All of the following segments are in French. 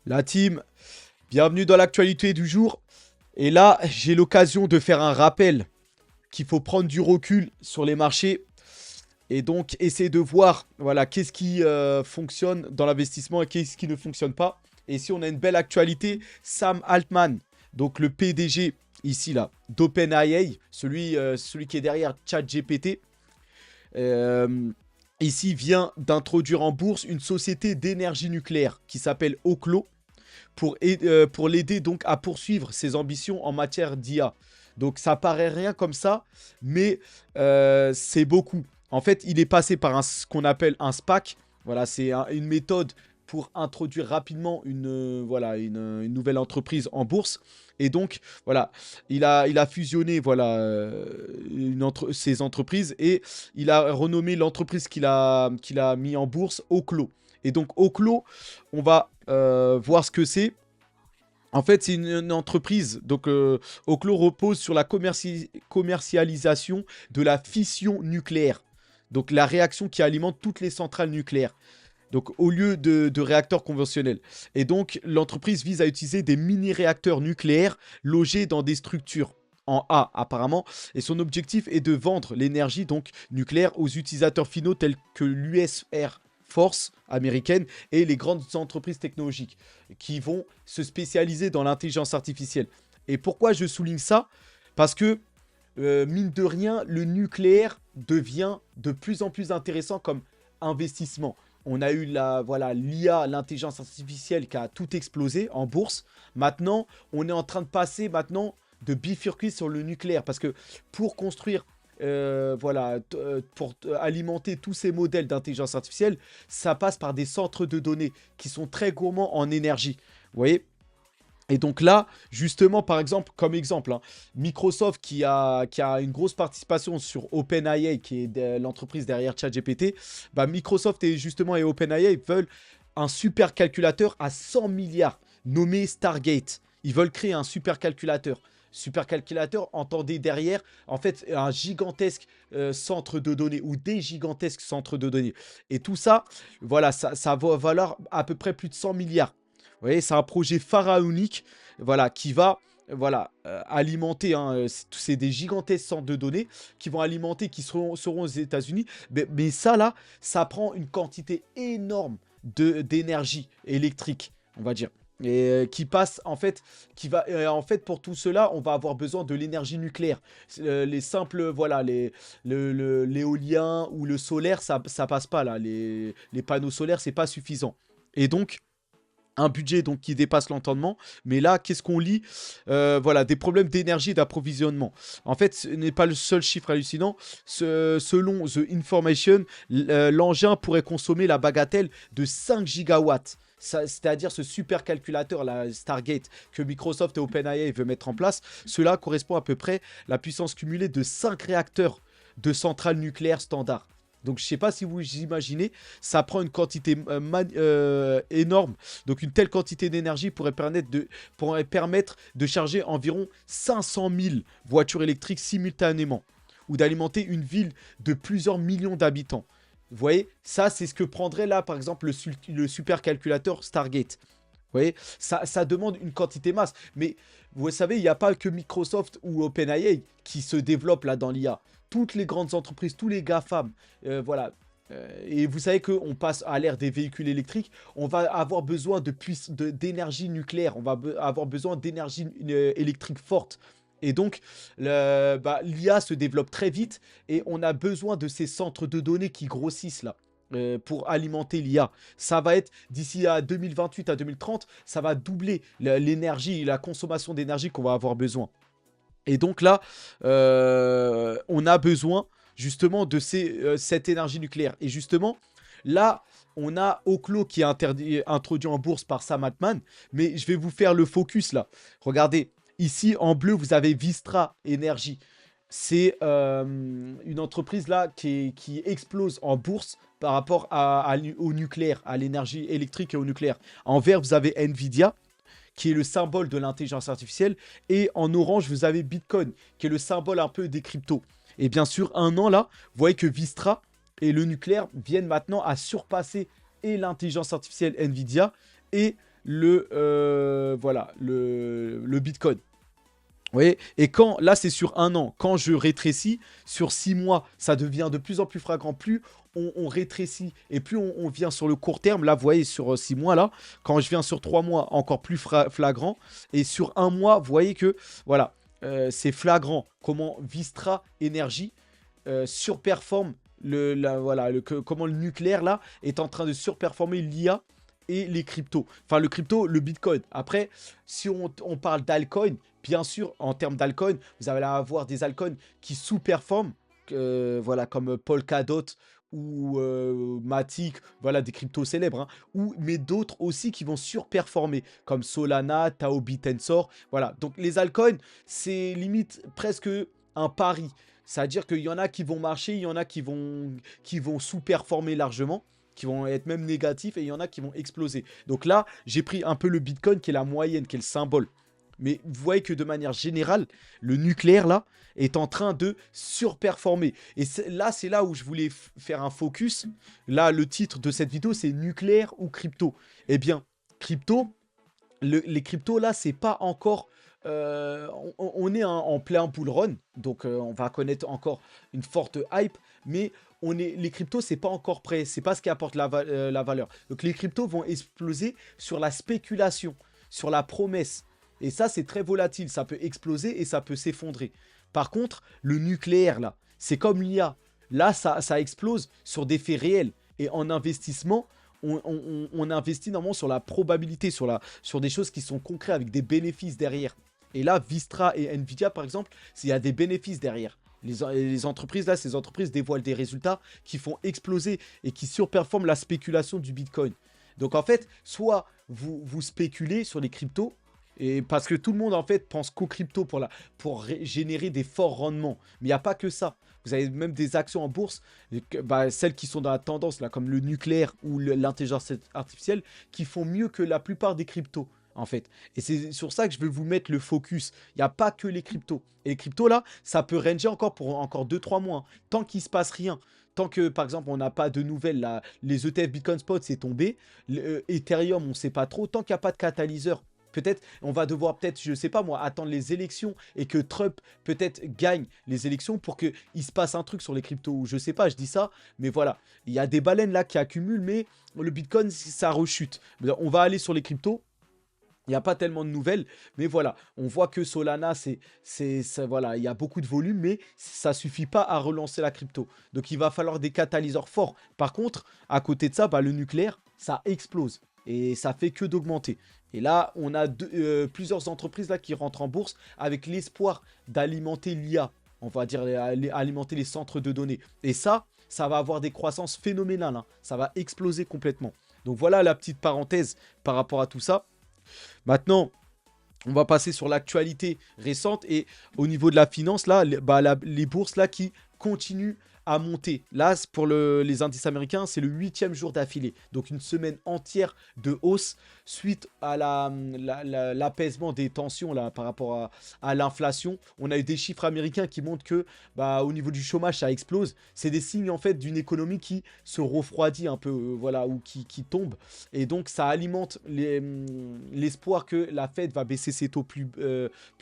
La team, bienvenue dans l'actualité du jour. Et là, j'ai l'occasion de faire un rappel qu'il faut prendre du recul sur les marchés et donc essayer de voir voilà, qu'est-ce qui fonctionne dans l'investissement et qu'est-ce qui ne fonctionne pas. Et si on a une belle actualité, Sam Altman, donc le PDG ici là d'OpenAI, celui qui est derrière ChatGPT, euh, ici vient d'introduire en bourse une société d'énergie nucléaire qui s'appelle Oklo pour l'aider donc à poursuivre ses ambitions en matière d'IA. Donc ça paraît rien comme ça, mais c'est beaucoup. En fait, il est passé par ce qu'on appelle un SPAC. Voilà, c'est une méthode pour introduire rapidement une nouvelle entreprise en bourse. Et donc, voilà, il a fusionné ces entreprises et il a renommé l'entreprise qu'il a mis en bourse Oclo. Et donc, Oclo, on va voir ce que c'est. En fait, c'est une entreprise. Donc, Oclo repose sur la commercialisation de la fission nucléaire. Donc, la réaction qui alimente toutes les centrales nucléaires. Donc, au lieu de réacteurs conventionnels. Et donc, l'entreprise vise à utiliser des mini-réacteurs nucléaires logés dans des structures en A, apparemment. Et son objectif est de vendre l'énergie donc nucléaire aux utilisateurs finaux tels que l'US Air Force américaine et les grandes entreprises technologiques qui vont se spécialiser dans l'intelligence artificielle. Et pourquoi je souligne ça? Parce que, mine de rien, le nucléaire devient de plus en plus intéressant comme investissement. On a eu l'IA, l'intelligence artificielle qui a tout explosé en bourse. Maintenant, on est en train de passer de bifurquer sur le nucléaire. Parce que pour construire, pour alimenter tous ces modèles d'intelligence artificielle, ça passe par des centres de données qui sont très gourmands en énergie. Vous voyez? Et donc là, justement, par exemple, comme exemple, hein, Microsoft qui a une grosse participation sur OpenAI, qui est l'entreprise derrière ChatGPT, bah Microsoft et OpenAI veulent un supercalculateur à 100 milliards, nommé Stargate. Ils veulent créer un supercalculateur. Supercalculateur, entendez derrière, en fait, un gigantesque centre de données ou des gigantesques centres de données. Et tout ça, voilà, ça va valoir à peu près plus de 100 milliards. Vous voyez, c'est un projet pharaonique, voilà, qui va, alimenter, hein, c'est des gigantesques centres de données qui vont alimenter, seront aux États-Unis. Mais ça, là, ça prend une quantité énorme d'énergie électrique, on va dire. Et qui passe, en fait, en fait, pour tout cela, on va avoir besoin de l'énergie nucléaire. Les simples, voilà, l'éolien ou le solaire, ça passe pas, là. Les panneaux solaires, c'est pas suffisant. Et donc, un budget donc qui dépasse l'entendement. Mais là, qu'est-ce qu'on lit? Voilà, des problèmes d'énergie et d'approvisionnement. En fait, ce n'est pas le seul chiffre hallucinant. Selon The Information, l'engin pourrait consommer la bagatelle de 5 gigawatts. C'est-à-dire ce supercalculateur, la Stargate, que Microsoft et OpenAI veulent mettre en place. Cela correspond à peu près à la puissance cumulée de 5 réacteurs de centrales nucléaires standard. Donc je ne sais pas si vous imaginez, ça prend une quantité énorme. Donc une telle quantité d'énergie pourrait permettre de charger environ 500 000 voitures électriques simultanément. Ou d'alimenter une ville de plusieurs millions d'habitants. Vous voyez, ça c'est ce que prendrait là par exemple le supercalculateur Stargate. Vous voyez, ça demande une quantité masse. Mais vous savez, il n'y a pas que Microsoft ou OpenAI qui se développent là dans l'IA. Toutes les grandes entreprises, tous les GAFAM, voilà. Et vous savez qu'on passe à l'ère des véhicules électriques, on va avoir besoin d'énergie nucléaire, on va avoir besoin d'énergie électrique forte. Et donc, l'IA se développe très vite et on a besoin de ces centres de données qui grossissent là pour alimenter l'IA. Ça va être, d'ici à 2028 à 2030, ça va doubler l'énergie, la consommation d'énergie qu'on va avoir besoin. Et donc là, on a besoin justement de cette énergie nucléaire. Et justement, là, on a Oklo qui est introduit en bourse par Sam Altman. Mais je vais vous faire le focus là. Regardez, ici en bleu, vous avez Vistra Energy. C'est une entreprise là qui explose en bourse par rapport au nucléaire, à l'énergie électrique et au nucléaire. En vert, vous avez Nvidia, qui est le symbole de l'intelligence artificielle. Et en orange, vous avez Bitcoin, qui est le symbole un peu des cryptos. Et bien sûr, un an là, vous voyez que Vistra et le nucléaire viennent maintenant à surpasser et l'intelligence artificielle Nvidia et le Bitcoin. Vous voyez? Et quand, là c'est sur un an, quand je rétrécis, sur 6 mois, ça devient de plus en plus flagrant. Plus on rétrécit et plus on vient sur le court terme, là vous voyez sur 6 mois là, quand je viens sur 3 mois, encore plus flagrant. Et sur un mois, vous voyez que, voilà, c'est flagrant comment Vistra Energy surperforme comment le nucléaire là est en train de surperformer l'IA et les cryptos. Enfin, le crypto, le Bitcoin. Après, si on parle d'alcoin, bien sûr, en termes d'alcoin, vous allez avoir des altcoins qui sous-performent, voilà, comme Polkadot ou Matic, voilà, des cryptos célèbres, hein, mais d'autres aussi qui vont surperformer, comme Solana, Taobi Tensor, voilà. Donc, les altcoins, c'est limite presque un pari. C'est-à-dire qu'il y en a qui vont marcher, il y en a qui vont sous-performer largement, qui vont être même négatifs, et il y en a qui vont exploser. Donc là, j'ai pris un peu le Bitcoin, qui est la moyenne, qui est le symbole. Mais vous voyez que de manière générale, le nucléaire, là, est en train de surperformer. Et c'est là où je voulais faire un focus. Là, le titre de cette vidéo, c'est nucléaire ou crypto. Eh bien, crypto, les cryptos, là, c'est pas encore... on est en plein bull run, donc on va connaître encore une forte hype, mais les cryptos, c'est pas encore prêt, c'est pas ce qui apporte la valeur. Donc les cryptos vont exploser sur la spéculation, sur la promesse. Et ça, c'est très volatile, ça peut exploser et ça peut s'effondrer. Par contre, le nucléaire, là, c'est comme l'IA. Là, ça explose sur des faits réels. Et en investissement, on investit normalement sur la probabilité, sur des choses qui sont concrètes avec des bénéfices derrière. Et là, Vistra et Nvidia, par exemple, il y a des bénéfices derrière. Les entreprises, là, ces entreprises dévoilent des résultats qui font exploser et qui surperforment la spéculation du Bitcoin. Donc, en fait, soit vous spéculez sur les cryptos, et parce que tout le monde, en fait, pense qu'aux cryptos pour générer des forts rendements. Mais il n'y a pas que ça. Vous avez même des actions en bourse, celles qui sont dans la tendance, là, comme le nucléaire ou l'intelligence artificielle, qui font mieux que la plupart des cryptos, en fait. Et c'est sur ça que je veux vous mettre le focus. Il n'y a pas que les cryptos. Et les cryptos, là, ça peut ranger encore pour encore 2-3 mois. Hein. Tant qu'il ne se passe rien. Tant que, par exemple, on n'a pas de nouvelles, là, les ETF Bitcoin Spot, c'est tombé. Ethereum, on ne sait pas trop. Tant qu'il n'y a pas de catalyseur, peut-être, on va devoir peut-être, je sais pas moi, attendre les élections et que Trump peut-être gagne les élections pour qu'il se passe un truc sur les cryptos. Je sais pas, je dis ça, mais voilà. Il y a des baleines là qui accumulent, mais le Bitcoin, ça rechute. On va aller sur les cryptos. Il n'y a pas tellement de nouvelles, mais voilà, on voit que Solana, voilà, il y a beaucoup de volume, mais ça suffit pas à relancer la crypto. Donc il va falloir des catalyseurs forts. Par contre, à côté de ça, le nucléaire, ça explose et ça fait que d'augmenter. Et là, on a plusieurs entreprises là qui rentrent en bourse avec l'espoir d'alimenter l'IA, on va dire alimenter les centres de données. Et ça va avoir des croissances phénoménales, hein. Ça va exploser complètement. Donc voilà la petite parenthèse par rapport à tout ça. Maintenant, on va passer sur l'actualité récente et au niveau de la finance, là, les bourses là qui continuent à monter. Là, pour les indices américains, c'est le 8e jour d'affilée. Donc une semaine entière de hausse suite à l'apaisement des tensions là, par rapport à l'inflation. On a eu des chiffres américains qui montrent que au niveau du chômage, ça explose. C'est des signes en fait d'une économie qui se refroidit un peu, voilà, ou qui tombe. Et donc ça alimente l'espoir que la Fed va baisser ses taux plus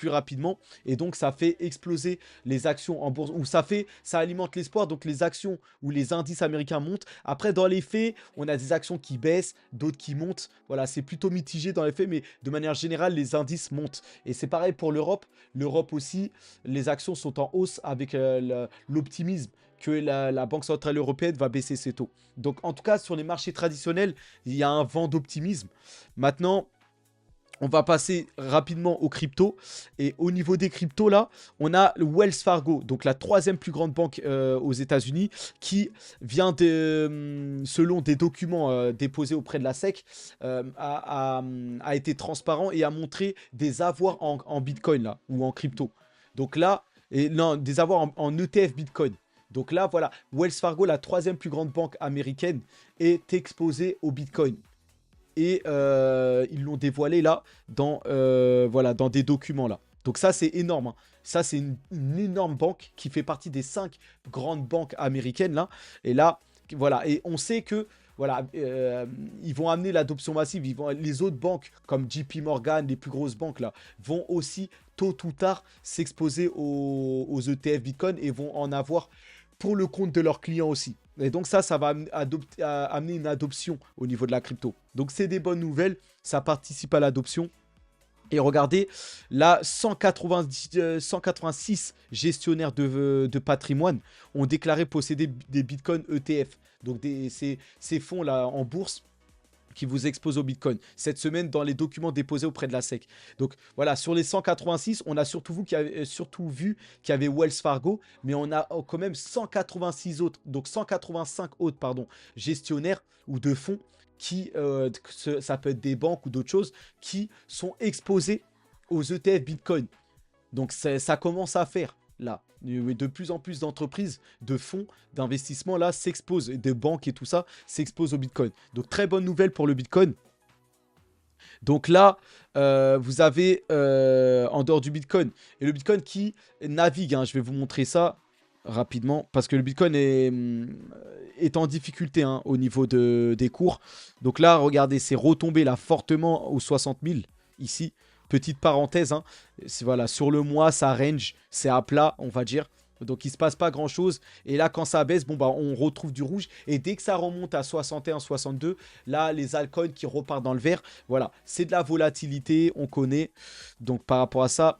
rapidement. Et donc ça fait exploser les actions en bourse. Ou ça alimente l'espoir. Donc les actions ou les indices américains montent. Après, dans les faits, on a des actions qui baissent, d'autres qui montent. Voilà, c'est plutôt mitigé dans les faits, mais de manière générale, les indices montent. Et c'est pareil pour l'Europe. L'Europe aussi, les actions sont en hausse avec l'optimisme que la Banque Centrale Européenne va baisser ses taux. Donc en tout cas, sur les marchés traditionnels, il y a un vent d'optimisme. Maintenant, on va passer rapidement aux cryptos. Et au niveau des cryptos, là, on a le Wells Fargo, donc la 3e plus grande banque aux États-Unis, qui vient selon des documents déposés auprès de la SEC, a été transparent et a montré des avoirs en Bitcoin, là, ou en crypto. Donc là, non, des avoirs en ETF Bitcoin. Donc là, voilà, Wells Fargo, la 3e plus grande banque américaine, est exposée au Bitcoin. Et ils l'ont dévoilé là dans des documents là. Donc ça c'est énorme, hein. Ça c'est une énorme banque qui fait partie des 5 grandes banques américaines là. Et là voilà, et on sait que voilà, ils vont amener l'adoption massive. Les autres banques, comme JP Morgan, les plus grosses banques là, vont aussi tôt ou tard s'exposer aux ETF Bitcoin et vont en avoir pour le compte de leurs clients aussi. Et donc ça va amener une adoption au niveau de la crypto. Donc c'est des bonnes nouvelles, ça participe à l'adoption. Et regardez, là, 186 gestionnaires de patrimoine ont déclaré posséder des bitcoins ETF. Donc ces fonds-là en bourse qui vous exposent au bitcoin cette semaine dans les documents déposés auprès de la SEC. Donc voilà, sur les 186, on a surtout vu qu'il y avait Wells Fargo, mais on a quand même 186 autres, donc 185 autres, pardon, gestionnaires ou de fonds qui, ça peut être des banques ou d'autres choses, qui sont exposés aux ETF Bitcoin. Donc ça commence à faire là. De plus en plus d'entreprises, de fonds d'investissement là s'exposent, et de banques et tout ça s'exposent au Bitcoin. Donc très bonne nouvelle pour le Bitcoin. Donc là, vous avez en dehors du Bitcoin, et le Bitcoin qui navigue, hein, je vais vous montrer ça rapidement, parce que le Bitcoin est en difficulté hein, au niveau des cours. Donc là, regardez, c'est retombé là fortement aux 60 000 ici. Petite parenthèse, hein, voilà, sur le mois, ça range, c'est à plat, on va dire. Donc, il ne se passe pas grand-chose. Et là, quand ça baisse, bon, bah, on retrouve du rouge. Et dès que ça remonte à 61, 62, là, les altcoins qui repartent dans le vert. Voilà, c'est de la volatilité, on connaît. Donc, par rapport à ça...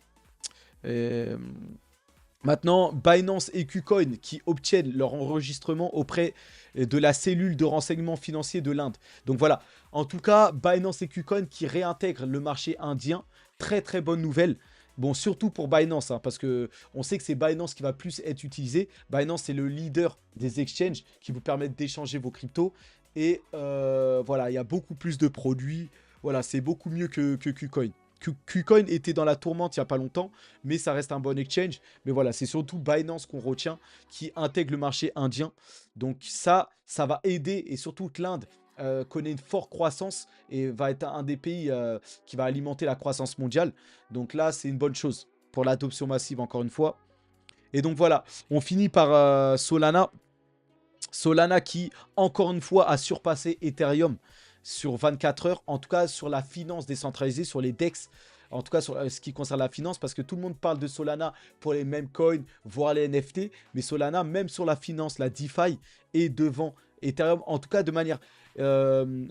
Maintenant, Binance et KuCoin qui obtiennent leur enregistrement auprès de la cellule de renseignement financier de l'Inde. Donc voilà, en tout cas, Binance et KuCoin qui réintègrent le marché indien. Très très bonne nouvelle. Bon, surtout pour Binance, hein, parce que on sait que c'est Binance qui va plus être utilisé. Binance, c'est le leader des exchanges qui vous permettent d'échanger vos cryptos. Et voilà, il y a beaucoup plus de produits. Voilà, c'est beaucoup mieux que KuCoin. KuCoin était dans la tourmente il n'y a pas longtemps, mais ça reste un bon exchange. Mais voilà, c'est surtout Binance qu'on retient, qui intègre le marché indien. Donc ça va aider, et surtout que l'Inde connaît une forte croissance et va être un des pays qui va alimenter la croissance mondiale. Donc là, c'est une bonne chose pour l'adoption massive, encore une fois. Et donc voilà, on finit par Solana. Solana qui, encore une fois, a surpassé Ethereum sur 24 heures, en tout cas sur la finance décentralisée, sur les DEX, en tout cas sur ce qui concerne la finance, parce que tout le monde parle de Solana pour les mêmes coins, voire les NFT, mais Solana, même sur la finance, la DeFi, est devant Ethereum, en tout cas de manière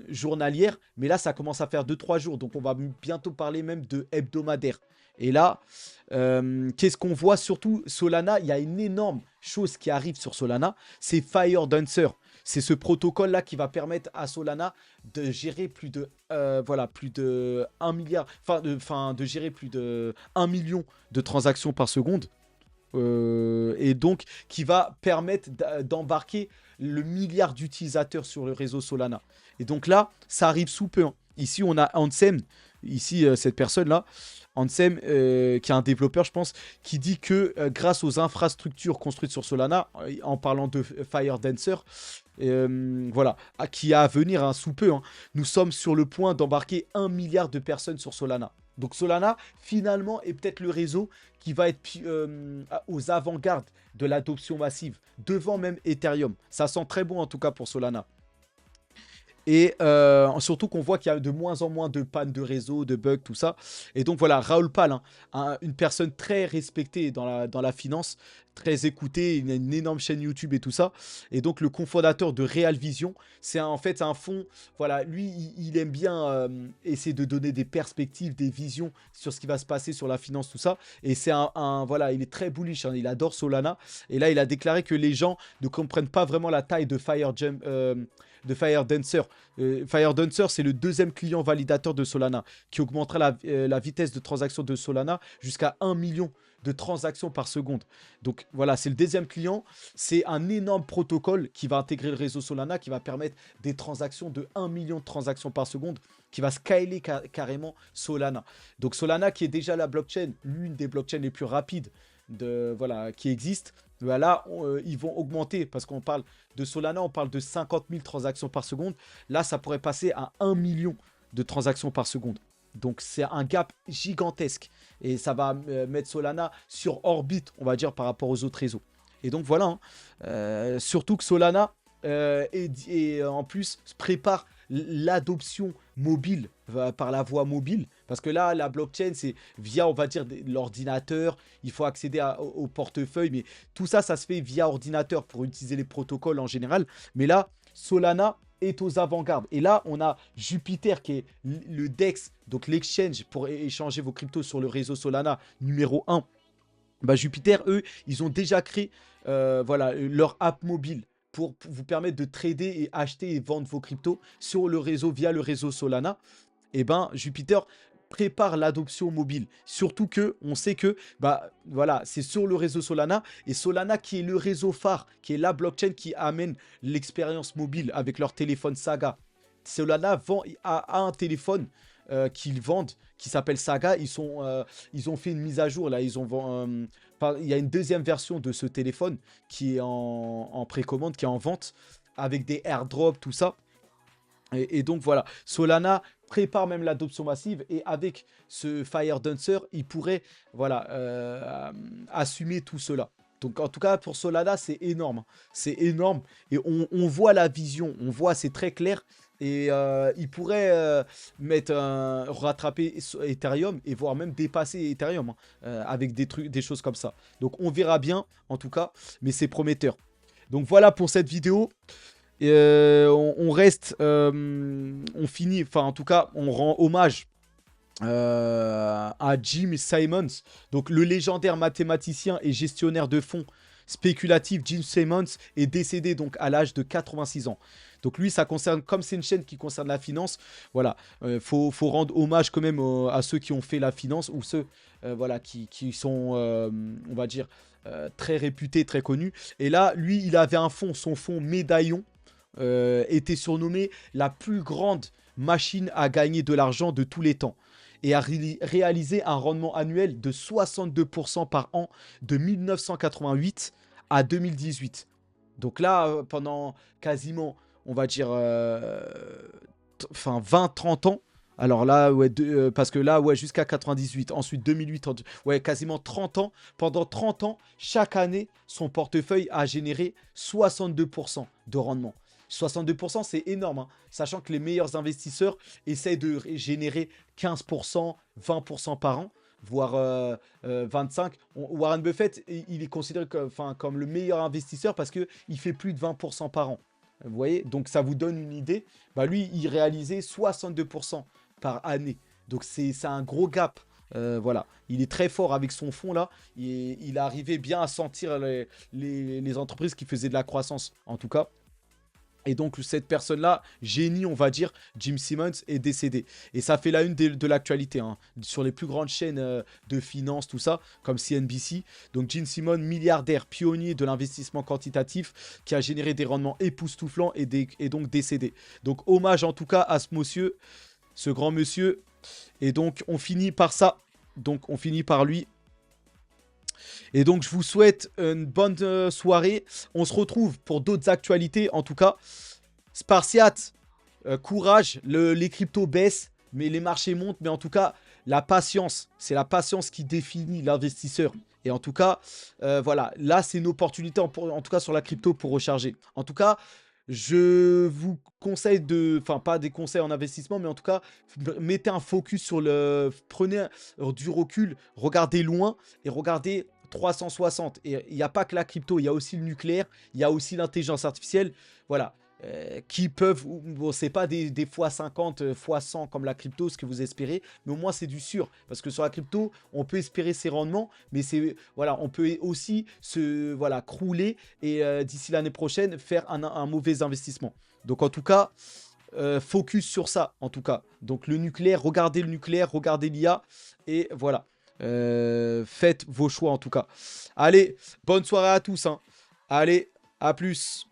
journalière, mais là ça commence à faire 2-3 jours, donc on va bientôt parler même de hebdomadaire. Et là, qu'est-ce qu'on voit surtout Solana, il y a une énorme chose qui arrive sur Solana, c'est Fire Dancer. C'est ce protocole-là qui va permettre à Solana de gérer plus de, plus de 1 milliard, de gérer plus de 1 million de transactions par seconde. Et donc, qui va permettre d'embarquer le milliard d'utilisateurs sur le réseau Solana. Et donc là, ça arrive sous peu. Hein. Ici, on a Ansem, ici, cette personne-là, Ansem, qui est un développeur, je pense, qui dit que grâce aux infrastructures construites sur Solana, en parlant de Fire Dancer, voilà, qui a à venir hein, sous peu, hein, nous sommes sur le point d'embarquer 1 milliard de personnes sur Solana. Donc Solana, finalement, est peut-être le réseau qui va être aux avant-gardes de l'adoption massive, devant même Ethereum. Ça sent très bon en tout cas pour Solana. Et surtout qu'on voit qu'il y a de moins en moins de pannes de réseau, de bugs, tout ça. Et donc voilà, Raoul Pal, hein, une personne très respectée dans la finance, très écoutée, une énorme chaîne YouTube et tout ça. Et donc le cofondateur de Real Vision, c'est en fait un fonds, voilà, lui, il aime bien essayer de donner des perspectives, des visions sur ce qui va se passer sur la finance, tout ça. Et c'est voilà, il est très bullish, hein, il adore Solana. Et là, il a déclaré que les gens ne comprennent pas vraiment la taille de Fire Dancer. Fire Dancer, c'est le deuxième client validateur de Solana qui augmentera la vitesse de transaction de Solana jusqu'à 1 million de transactions par seconde. Donc voilà, c'est le deuxième client. C'est un énorme protocole qui va intégrer le réseau Solana, qui va permettre des transactions de 1 million de transactions par seconde, qui va scaler carrément Solana. Donc Solana qui est déjà la blockchain, l'une des blockchains les plus rapides qui existent. Là, ils vont augmenter parce qu'on parle de Solana, on parle de 50 000 transactions par seconde. Là, ça pourrait passer à 1 million de transactions par seconde. Donc, c'est un gap gigantesque. Et ça va mettre Solana sur orbite, on va dire, par rapport aux autres réseaux. Et donc, voilà. Hein. Surtout que Solana, et en plus prépare l'adoption mobile par la voie mobile. Parce que là, la blockchain, c'est via, on va dire, l'ordinateur. Il faut accéder au portefeuille. Mais tout ça, ça se fait via ordinateur pour utiliser les protocoles en général. Mais là, Solana est aux avant-gardes. Et là, on a Jupiter qui est le DEX, donc l'exchange pour échanger vos cryptos sur le réseau Solana numéro 1. Bah, Jupiter, eux, ils ont déjà créé voilà, leur app mobile pour vous permettre de trader et acheter et vendre vos cryptos sur le réseau via le réseau Solana. Et ben Jupiter prépare l'adoption mobile. Surtout que on sait que bah voilà, c'est sur le réseau Solana et Solana qui est le réseau phare, qui est la blockchain qui amène l'expérience mobile avec leur téléphone Saga. Solana vend a un téléphone qu'ils vendent qui s'appelle Saga. Ils ont fait une mise à jour là. Il y a une deuxième version de ce téléphone qui est en précommande, qui est en vente avec des airdrops, tout ça. Et donc voilà, Solana prépare même l'adoption massive et avec ce Fire Dancer, il pourrait voilà, assumer tout cela. Donc en tout cas pour Solana, c'est énorme. Hein. C'est énorme et on voit la vision, on voit, c'est très clair. Et il pourrait rattraper Ethereum et voire même dépasser Ethereum hein, avec des trucs, des choses comme ça. Donc on verra bien en tout cas, mais c'est prometteur. Donc voilà pour cette vidéo. On reste, on finit, enfin en tout cas, on rend hommage à Jim Simons, donc le légendaire mathématicien et gestionnaire de fonds spéculatif. Jim Simons est décédé donc à l'âge de 86 ans. Donc lui, ça concerne, comme c'est une chaîne qui concerne la finance, voilà, faut rendre hommage quand même à ceux qui ont fait la finance ou ceux voilà, qui sont, on va dire, très réputés, très connus. Et là, lui, il avait un fonds, son fonds Médaillon, était surnommé la plus grande machine à gagner de l'argent de tous les temps et a réalisé un rendement annuel de 62% par an de 1988 à 2018. Donc là, pendant quasiment, on va dire, 20-30 ans. Alors là, ouais, parce que là, ouais, jusqu'à 98, ensuite 2008, ouais, quasiment 30 ans. Pendant 30 ans, chaque année, son portefeuille a généré 62% de rendement. 62%, c'est énorme, hein, sachant que les meilleurs investisseurs essayent de générer 15%, 20% par an, voire 25%. Warren Buffett, il est considéré comme le meilleur investisseur parce qu'il fait plus de 20% par an. Vous voyez, donc ça vous donne une idée. Bah lui, il réalisait 62% par année. Donc c'est un gros gap. Voilà, il est très fort avec son fonds là. Il est arrivé bien à sentir les entreprises qui faisaient de la croissance, en tout cas. Et donc cette personne-là, génie on va dire, Jim Simons, est décédé. Et ça fait la une de l'actualité, hein, sur les plus grandes chaînes de finance, tout ça, comme CNBC. Donc Jim Simons, milliardaire, pionnier de l'investissement quantitatif, qui a généré des rendements époustouflants et donc décédé. Donc hommage en tout cas à ce monsieur, ce grand monsieur. Et donc on finit par ça. Donc on finit par lui. Et donc, je vous souhaite une bonne soirée. On se retrouve pour d'autres actualités. En tout cas, Spartiate, courage. Les cryptos baissent, mais les marchés montent. Mais en tout cas, la patience, c'est la patience qui définit l'investisseur. Et en tout cas, voilà, là, c'est une opportunité, en tout cas sur la crypto, pour recharger. En tout cas, je vous conseille enfin pas des conseils en investissement, mais en tout cas, mettez un focus sur prenez du recul, regardez loin et regardez 360. Et il n'y a pas que la crypto, il y a aussi le nucléaire, il y a aussi l'intelligence artificielle, voilà, qui peuvent, bon, c'est pas des x50, x100 comme la crypto, ce que vous espérez, mais au moins c'est du sûr, parce que sur la crypto, on peut espérer ses rendements, mais c'est, voilà, on peut aussi voilà, crouler et d'ici l'année prochaine, faire un mauvais investissement. Donc en tout cas, focus sur ça, en tout cas. Donc le nucléaire, regardez le nucléaire, regardez l'IA, et voilà. Faites vos choix en tout cas. Allez, bonne soirée à tous. Hein. Allez, à plus.